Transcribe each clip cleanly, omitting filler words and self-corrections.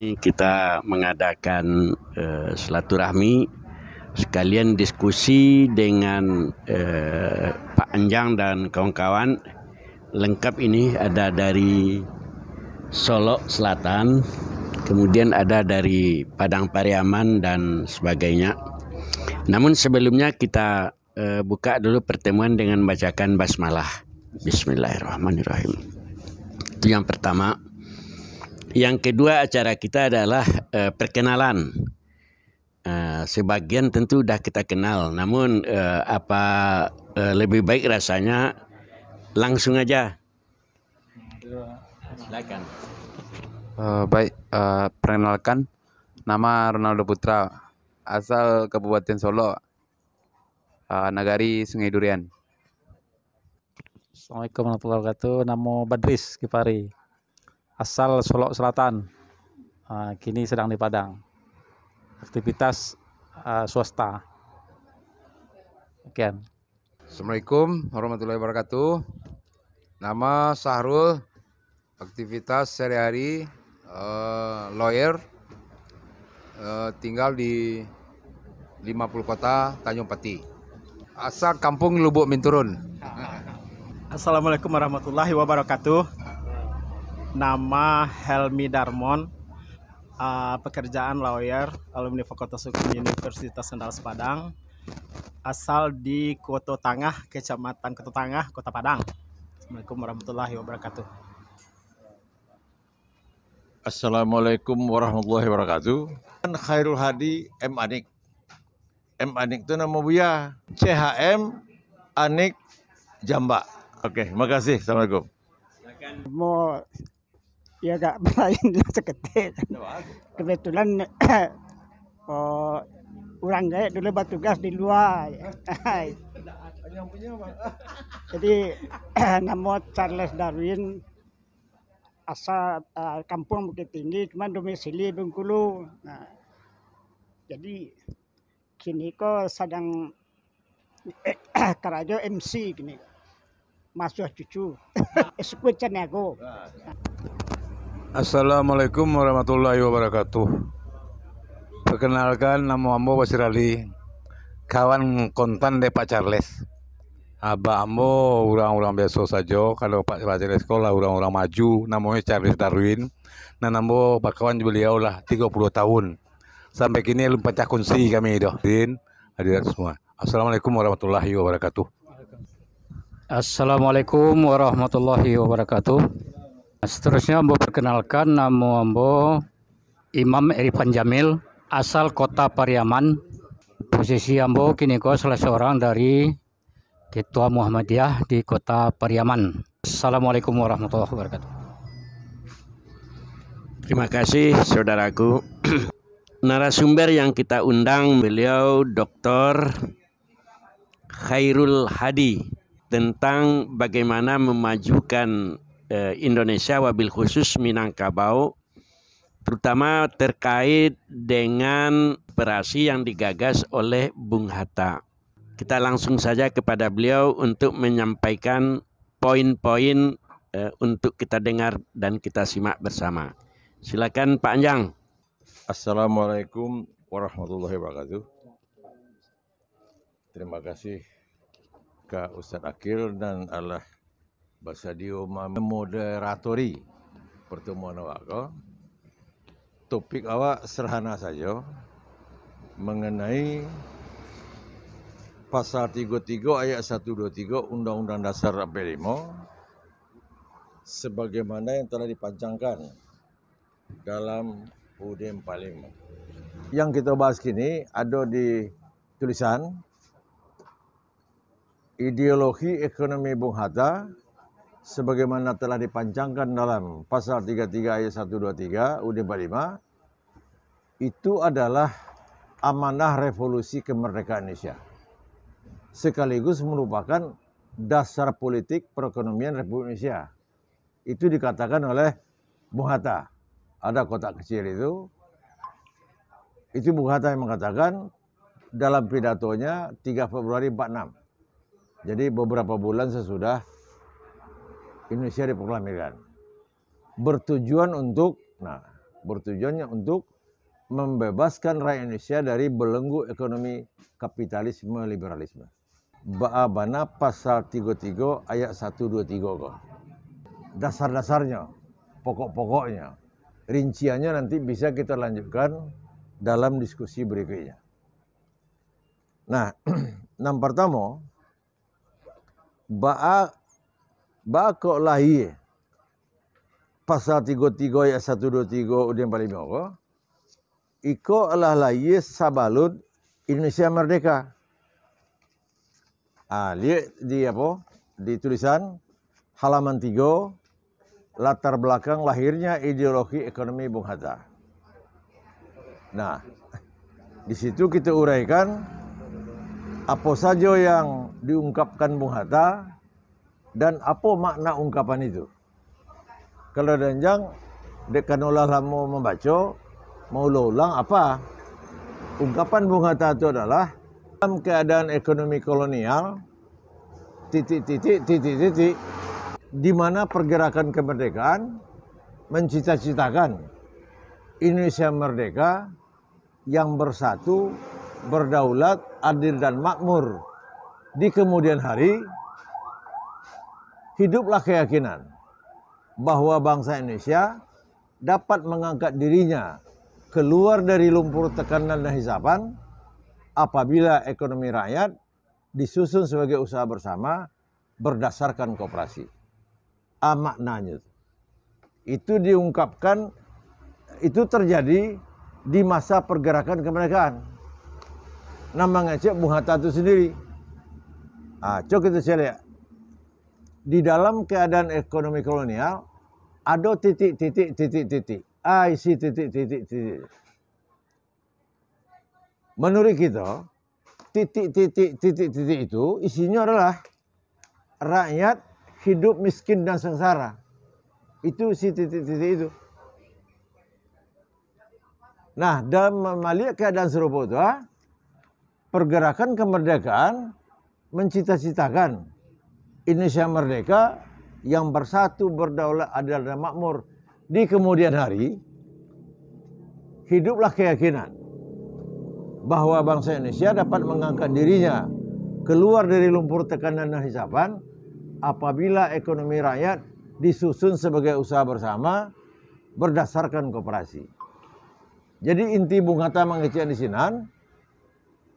Kita mengadakan silaturahmi sekalian diskusi dengan Pak Anjang dan kawan-kawan. Lengkap ini ada dari Solo Selatan, kemudian ada dari Padang Pariaman dan sebagainya. Namun sebelumnya kita buka dulu pertemuan dengan bacakan basmalah. Bismillahirrahmanirrahim. Itu yang pertama. Yang kedua, acara kita adalah perkenalan. Sebagian tentu sudah kita kenal, namun lebih baik rasanya langsung aja. Silakan. Perkenalkan, nama Ronaldo Putra, asal Kabupaten Solo, Nagari Sungai Durian. Assalamualaikum warahmatullahi wabarakatuh. Nama Badris Kipari, asal Solo Selatan, kini sedang di Padang. Aktivitas swasta. Sekian. Assalamualaikum warahmatullahi wabarakatuh. Nama Sahrul, aktivitas sehari-hari lawyer, tinggal di 50 kota Tanjung Pati. Asal kampung Lubuk Minturun. Assalamualaikum warahmatullahi wabarakatuh. Nama Helmi Darmon, pekerjaan lawyer, alumni Fakultas Hukum Universitas Andalas Padang, asal di Koto Tangah, Kecamatan Koto Tangah, Kota Padang. Assalamualaikum warahmatullahi wabarakatuh. Assalamualaikum warahmatullahi wabarakatuh. Khairul Hadi M. Anik. M. Anik itu nama Buya. CHM Anik Jamba. Oke, makasih. Assalamualaikum. Mau ya gak berlain seketik. Kebetulan orang gaya dulu bertugas di luar. Jadi nama Charles Darwin, asal kampung Bukit Tinggi, cuma domisili Bengkulu. Nah, jadi kini kok sedang karajo MC gini. Masuk cucu. Eskuchan aku. Assalamualaikum warahmatullahi wabarakatuh. Perkenalkan, nama Ambo Basir Ali, kawan kontan de Pak Charles. Abah Ambo orang-orang biasa saja. Kalau Pak Charles sekolah orang-orang maju, namanya Charles Darwin. Dan Ambo bakawan beliau lah 30 tahun. Sampai kini belum pecah kunci kami itu. Hadirat semua. Assalamualaikum warahmatullahi wabarakatuh. Assalamualaikum warahmatullahi wabarakatuh. Seterusnya Ambo perkenalkan, nama Ambo Imam Erifan Jamil, asal Kota Pariaman. Posisi Ambo kini salah seorang dari Ketua Muhammadiyah di Kota Pariaman. Assalamualaikum warahmatullahi wabarakatuh. Terima kasih saudaraku. Narasumber yang kita undang beliau Dr. Khairul Hadi, tentang bagaimana memajukan Indonesia, wabil khusus Minangkabau, terutama terkait dengan operasi yang digagas oleh Bung Hatta. Kita langsung saja kepada beliau untuk menyampaikan poin-poin untuk kita dengar dan kita simak bersama. Silakan Pak Anjang. Assalamualaikum warahmatullahi wabarakatuh. Terima kasih Kak Ustadz Akil dan Allah Basadio memoderatori pertemuan awak. Topik awak sederhana saja mengenai Pasal 33 ayat 123 Undang-Undang Dasar 45 sebagaimana yang telah dipancangkan dalam UUD 45. Yang kita bahas kini ada di tulisan ideologi ekonomi Bung Hatta sebagaimana telah dipancangkan dalam pasal 33 ayat 123 UUD 45 itu adalah amanah revolusi kemerdekaan Indonesia. Sekaligus merupakan dasar politik perekonomian Republik Indonesia. Itu dikatakan oleh Bung Hatta. Ada kotak kecil itu Bung Hatta yang mengatakan dalam pidatonya 3 Februari 46. Jadi beberapa bulan sesudah Indonesia diproklamirkan. Bertujuan untuk bertujuannya untuk membebaskan rakyat Indonesia dari belenggu ekonomi kapitalisme liberalisme. Ba'abana pasal 33 ayat 123 kok. Dasar-dasarnya, pokok-pokoknya, rinciannya nanti bisa kita lanjutkan dalam diskusi berikutnya. Nah, yang pertama, ba'a kok lahi pasal 33 ayat 123 udin paling kok. Iko adalah lahi sabalut Indonesia merdeka. Lihat di apa? Di tulisan halaman 3, latar belakang lahirnya ideologi ekonomi Bung Hatta. Nah, di situ kita uraikan apa saja yang diungkapkan Bung Hatta dan apa makna ungkapan itu. Kalau danjang dekan ulah lama membaca, mau ulang apa? Ungkapan Bung Hatta itu adalah dalam keadaan ekonomi kolonial titik di mana pergerakan kemerdekaan mencita-citakan Indonesia merdeka yang bersatu, berdaulat, adil dan makmur. Di kemudian hari hiduplah keyakinan bahwa bangsa Indonesia dapat mengangkat dirinya keluar dari lumpur tekanan dan hisapan apabila ekonomi rakyat disusun sebagai usaha bersama berdasarkan koperasi. Maknanya itu diungkapkan, itu terjadi di masa pergerakan kemerdekaan. Nama ngecek Bung Hatta itu sendiri. Coba kita lihat. Di dalam keadaan ekonomi kolonial ada titik-titik. Isi titik-titik. Menurut kita, titik-titik itu isinya adalah rakyat hidup miskin dan sengsara. Itu si titik-titik itu. Nah, dalam melihat keadaan serupa itu, pergerakan kemerdekaan mencita-citakan Indonesia merdeka yang bersatu, berdaulat, adil dan makmur. Di kemudian hari, hiduplah keyakinan bahwa bangsa Indonesia dapat mengangkat dirinya keluar dari lumpur tekanan dan hisapan apabila ekonomi rakyat disusun sebagai usaha bersama berdasarkan koperasi. Jadi inti Bung Hatta mengecek di sini,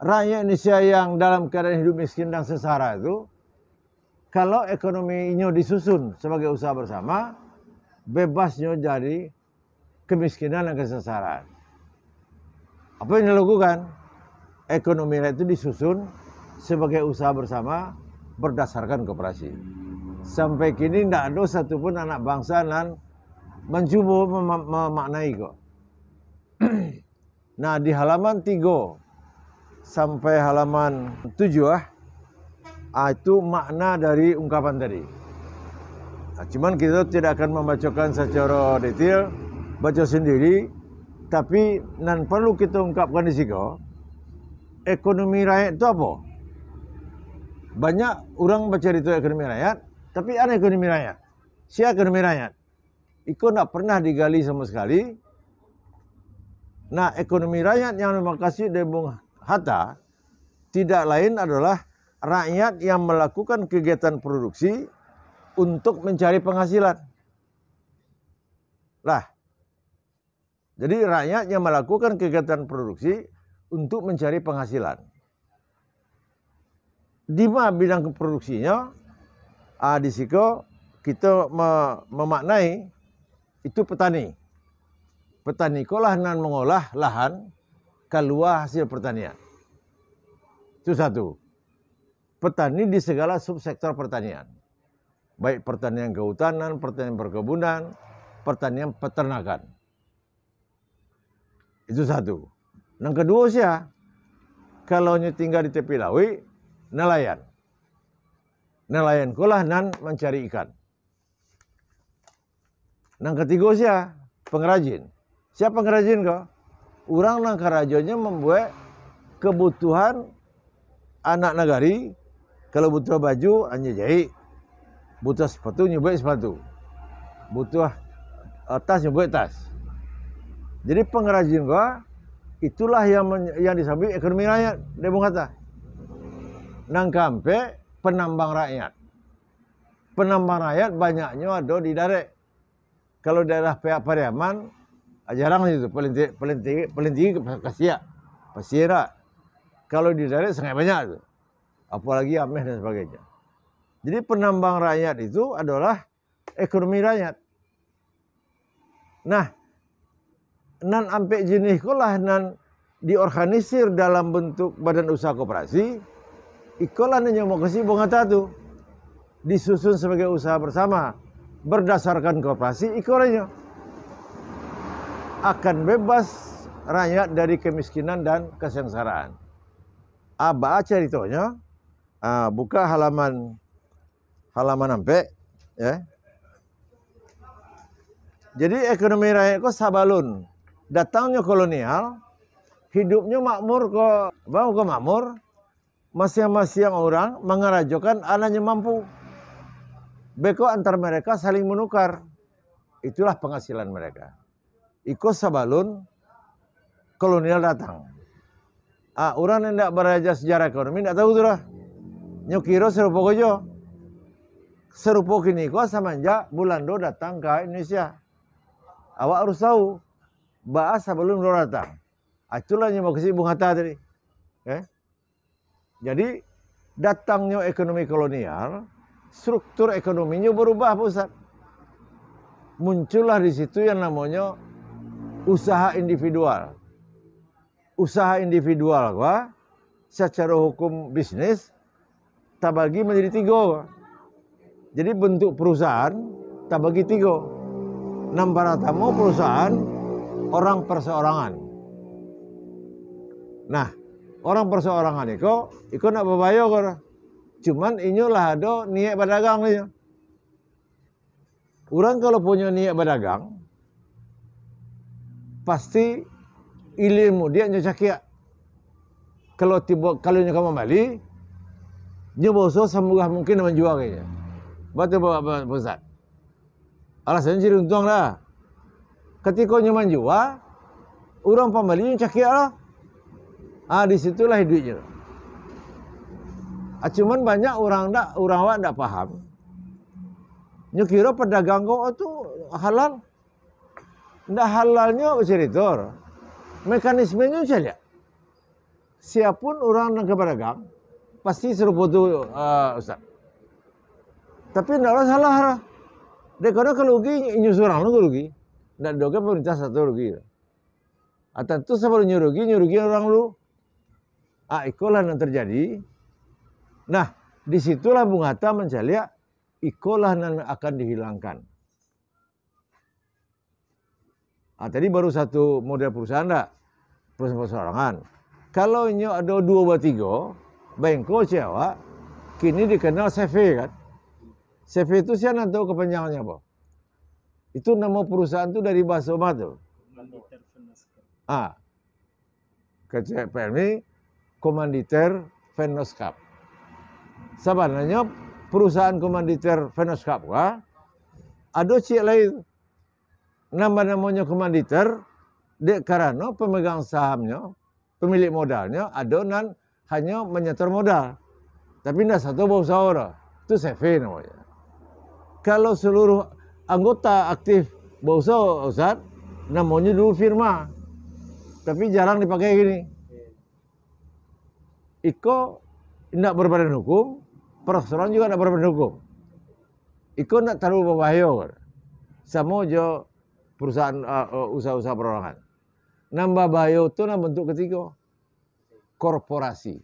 rakyat Indonesia yang dalam keadaan hidup miskin dan sengsara itu, kalau ekonominya disusun sebagai usaha bersama, bebasnya dari kemiskinan dan kesengsaraan. Apa yang dilakukan? Ekonomi rakyat itu disusun sebagai usaha bersama berdasarkan koperasi. Sampai kini tidak ada satupun anak bangsa yang mencoba memaknai kok. Nah, di halaman 3 sampai halaman 7 itu makna dari ungkapan tadi. Cuman kita tidak akan membacakan secara detail, baca sendiri, tapi nan perlu kita ungkapkan di sini, ekonomi rakyat itu apa? Banyak orang baca itu ekonomi rakyat, tapi ada ekonomi rakyat. Siapa ekonomi rakyat? Itu tidak pernah digali sama sekali. Nah, ekonomi rakyat yang dimaksud dari Bung Hatta tidak lain adalah rakyat yang melakukan kegiatan produksi untuk mencari penghasilan. Jadi rakyat yang melakukan kegiatan produksi untuk mencari penghasilan. Di mana bidang produksinya? Di situ kita memaknai itu petani. Petani kolah nan mengolah lahan keluar hasil pertanian. Itu satu. Petani di segala subsektor pertanian. Baik pertanian kehutanan, pertanian perkebunan, pertanian peternakan. Itu satu. Yang kedua siapa? Kalau tinggal di tepi laut, nelayan. Nelayan kolah nan mencari ikan. Yang ketiga siapa? Pengrajin. Siapa pengrajin kok? Orang nang kerajonnya membuat kebutuhan anak negari. Kalau butuh baju, hanya jahit. Butuh sepatu, nyubai sepatu. Butuh tas, nyubai tas. Jadi pengrajin gua itulah yang disebut ekonomi rakyat. Dia Bung Hatta. Nang kampe penambang rakyat. Penambang rakyat banyaknya ada di Darek. Kalau daerah pihak Pariaman jarang itu paling tinggi Pasira. Kalau di Darek sangat banyak tuh. Apalagi Ameh dan sebagainya. Jadi penambang rakyat itu adalah ekonomi rakyat. Nah, nan ampe jenis kolah nan diorganisir dalam bentuk badan usaha koperasi, ikolah yang mau kasih Bung Hatta tuh disusun sebagai usaha bersama berdasarkan koperasi, ikolahnya akan bebas rakyat dari kemiskinan dan kesengsaraan. Aba ceritanya, buka halaman ampe, ya. Jadi ekonomi rakyat kok sabalun. Datangnya kolonial, hidupnya makmur kok, bang kok makmur, masing-masing orang mengerajokan anaknya mampu. Beko antar mereka saling menukar. Itulah penghasilan mereka. Iko sabalun, kolonial datang. Orang yang tidak beraja sejarah ekonomi tidak tahu tuh lah. Nyukiro serupa kojo. Serupa kini kok semenjak Belanda datang ke Indonesia. Awak harus tahu. Bahasa sebelum lo datang. Itulah yang mau kasih Bung Hatta tadi. Jadi datangnya ekonomi kolonial, struktur ekonominya berubah pusat. Muncullah di situ yang namanya usaha individual. Usaha individual gua secara hukum bisnis tak bagi menjadi 3. Jadi bentuk perusahaan tak bagi 3. Namparatamu perusahaan orang perseorangan. Nah, orang perseorangan itu nak berbayar kok. Cuman inilah ada niat berdagang nih. Orang kalau punya niat berdagang, pasti ilmu dia nyocakia. Kalau kamu Bali, nyoboso semoga mungkin menjual kayaknya. Betul Pak Pusat. Alasannya jadi untung lah. Ketika nyaman jual, orang pembeli nyocakia lah. Disitulah hidupnya. Cuman banyak orang awak ndak paham. Nyukira pedagang kok itu halal. Ndak halalnya cerita. Mekanismenya saja. Siapun orang yang pedagang pasti serupa tu Ustaz. Tapi ndaklah salah. Dekada kalau rugi nyusul orang lu rugi. Ndak doga pemerintah satu rugi. Tentu sebelum nyurugi orang lu. Ikolah yang terjadi. Nah, disitulah Bung Hatta mencari ikolah yang akan dihilangkan. Tadi baru satu model perusahaan enggak? Perusahaan perseorangan. Kalau ini ada 2-3, bengko cewa, kini dikenal CV kan? CV itu saya tahu kepanjangannya apa? Itu nama perusahaan itu dari bahasa Omat tuh. KCPMI Komanditer Venoskap. Sebenarnya perusahaan komanditer Venoskap ada cik lain. Nama-namanya komanditer karena pemegang sahamnya, pemilik modalnya ada nan hanya menyetor modal. Tapi tidak satu berusaha orang. Itu CV namanya. Kalau seluruh anggota aktif berusaha Ustaz, namanya dulu firma. Tapi jarang dipakai gini. Iko tidak berbadan hukum, perseorangan juga tidak berbadan hukum. Iko tidak terlalu berbahaya. Sama aja perusahaan usaha-usaha perorangan. Nambah bahaya itu bentuk ketiga. Korporasi.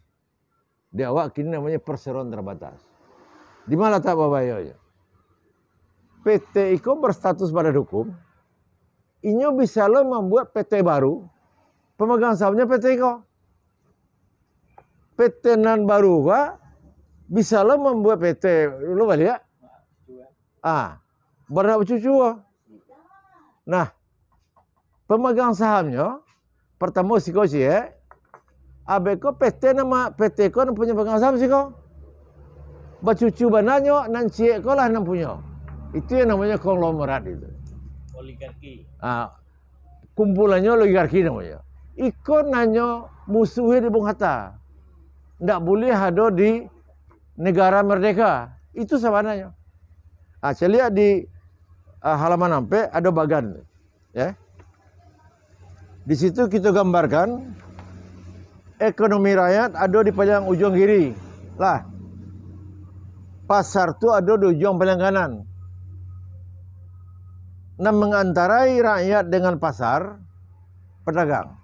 Di awak kini namanya perseroan terbatas. Di mana tak bahayanya? PT Iko berstatus badan hukum. Inyo bisa lo membuat PT baru. Pemegang sahamnya PT Iko. PT nan baru bisa lo membuat PT. Lo balik ya? Beranak cucu. Nah, pemegang sahamnya pertama si Ko ya. Abeko PT nama PT Ko punya pemegang saham si Ko. Bacucu bananyo nan cie ko lah nan punya. Itu yang namanya konglomerat itu. Oligarki. kumpulannya oligarki namanya. Iko nanyo musuhnya di Bung Hatta. Nggak boleh ada di negara merdeka. Itu sebenarnya. Nah, saya lihat di halaman sampai ada bagan. Ya. Di situ kita gambarkan ekonomi rakyat ada di paling ujung kiri. Lah. Pasar tu ada di ujung paling kanan. Nah, mengantarai rakyat dengan pasar, pedagang.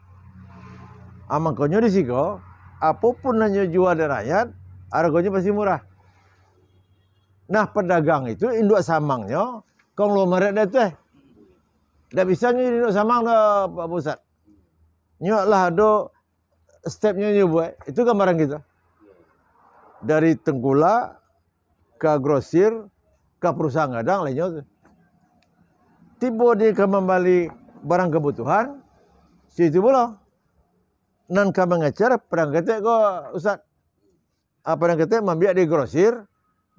Makanya di sini, apapun yang jual dari rakyat, harganya pasti murah. Nah, pedagang itu induk samangnya, konglomerat dia teh. Tidak bisa induk samang dah, Pak Pusat. Nyok lah ada stepnya buat. Itu gambaran kita. Dari tengkulak ke grosir, ke perusahaan gadang lainnya. Tiba dia ke membeli barang kebutuhan, situ pula. Nan ka mengejar perang ketek ko Ustaz. Perang ketek membiak di grosir,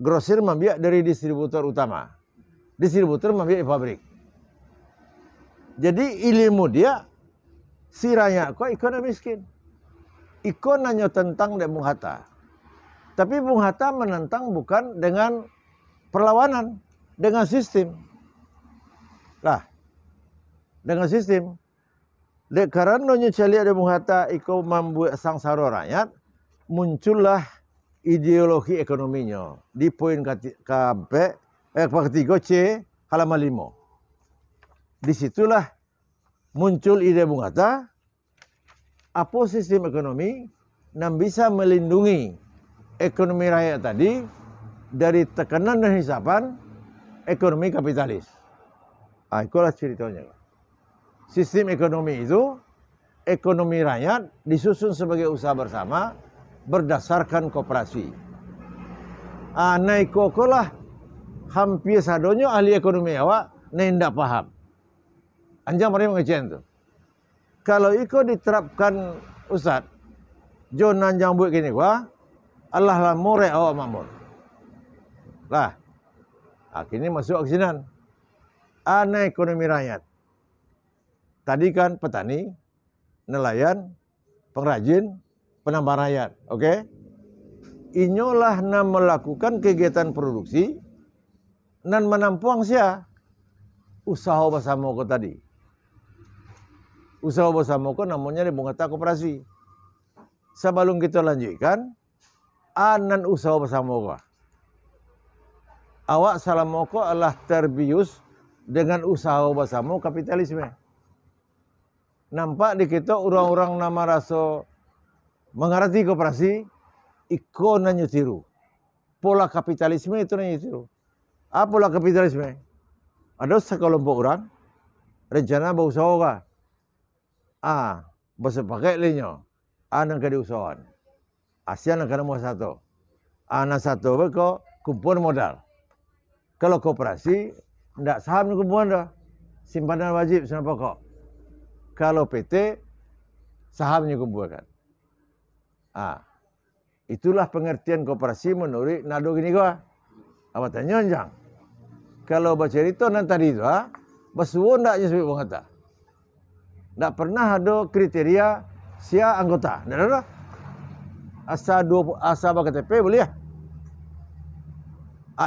grosir membiak dari distributor utama. Distributor membiak di pabrik. Jadi ilmu dia si rakyat kok ekonomi miskin. Iko nanya tentang Bung Hatta. Tapi Bung Hatta menentang bukan dengan perlawanan, dengan sistem. Lah, dengan sistem. Karena nyucali ada Bung Hatta iko membuat sangsara rakyat, muncullah ideologi ekonominya. Di poin ketiga C halaman 5. Disitulah muncul ide Bung Hatta, apa sistem ekonomi yang bisa melindungi ekonomi rakyat tadi dari tekanan dan hisapan ekonomi kapitalis. Itulah ceritanya. Sistem ekonomi itu, ekonomi rakyat disusun sebagai usaha bersama berdasarkan koperasi. Naik kokolah hampir sadonyo ahli ekonomi awak tidak paham. Anjang mereka mengecen tu. Kalau iko diterapkan Ustaz, John anjang buat gini gua, Allah lah more awak makmur. Lah, akhirnya masuk aksinan. Ekonomi rakyat. Tadi kan petani, nelayan, pengrajin, penambang rakyat. Oke? Inyolah na melakukan kegiatan produksi dan menampuang sia usaha bersama ko tadi. Usaha bersama ko namanya di Bung Hatta Koperasi. Sebelum kita lanjutkan, anan usaha bersama ko. Awak salamoko adalah terbius dengan usaha bersama kapitalisme. Nampak di kita orang-orang nama rasa mengerti koperasi, iko nanyo tiru. Pola kapitalisme itu nanyo tiru. Apa pola kapitalisme? Ada sekelompok orang rencana berusaha ka. Bersepakat linyo. Nang kadi usahaan. Asian nang kana mo satu. Nang satu ko kumpul modal. Kalau koperasi ndak saham ni kumpulan dah. Simpanan wajib sana pokok. Kalau PT sahamnya kumpulkan. Itulah pengertian koperasi menurut nado gini gua. Apa tanya anjang? Kalau baca itu nanti tadi itu, basuh ndaknya sebut Bung Hatta. Ndak pernah ada kriteria sia anggota. Ndak ada. Asa KTP boleh ya?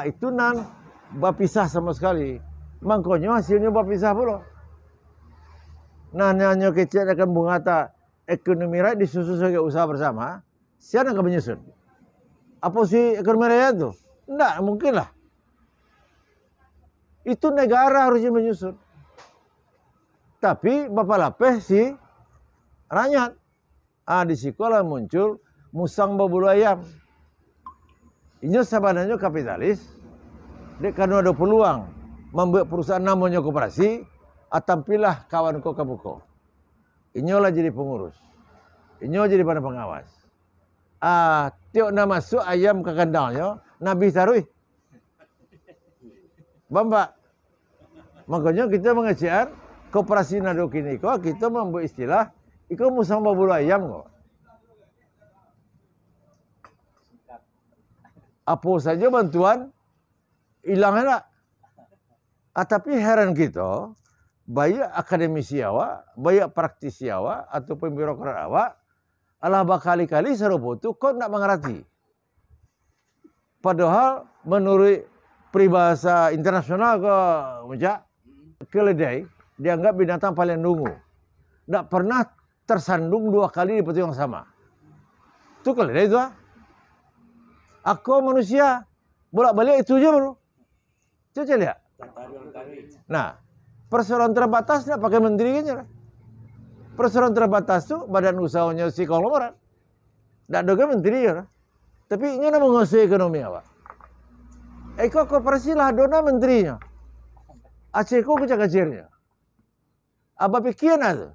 Itu nan berpisah sama sekali. Makanya hasilnya berpisah pula. Nah, hanya kecil akan Bung Hatta ekonomi rakyat disusun sebagai usaha bersama. Siapa yang akan menyusun? Apa sih ekonomi rakyat itu? Tidak, mungkin lah. Itu negara harusnya menyusun. Tapi bapak lapeh si rakyat. Di sekolah muncul musang berbulu ayam. Ini sebenarnya kapitalis. Dia karena ada peluang membuat perusahaan namanya koperasi. Tampillah kawan ko kabuko. Inyolah jadi pengurus. Inyo jadi pada pengawas. Tiok na masuk ayam ke kandangnya, Nabi taruh. Bamba. Makanya kita mengajar koperasi nado kini kok kita membuat istilah iko musang berbulu ayam kok. Apa saja bantuan hilang enggak? Tapi heran kita banyak akademisi awak, banyak praktisi awak ataupun birokrat awak alah berkali-kali serupa tu kau nak mengerti. Padahal menurut peribahasa internasional ke macam keledai dianggap binatang paling nunggu. Tak pernah tersandung 2 kali di batu yang sama. Itu keledai itu. Aku manusia bolak-balik itu aja baru. Coba lihat. Nah, persoalan terbatas nak pakai menteri kan? Persoalan terbatas tu badan usahanya si konglomerat. Tak ada menteri ya. Tapi ini nak menguasai ekonomi awak. Eko korporasi lah dona menterinya. Aceh ko kecil-kecilnya. Apa pikiran ada?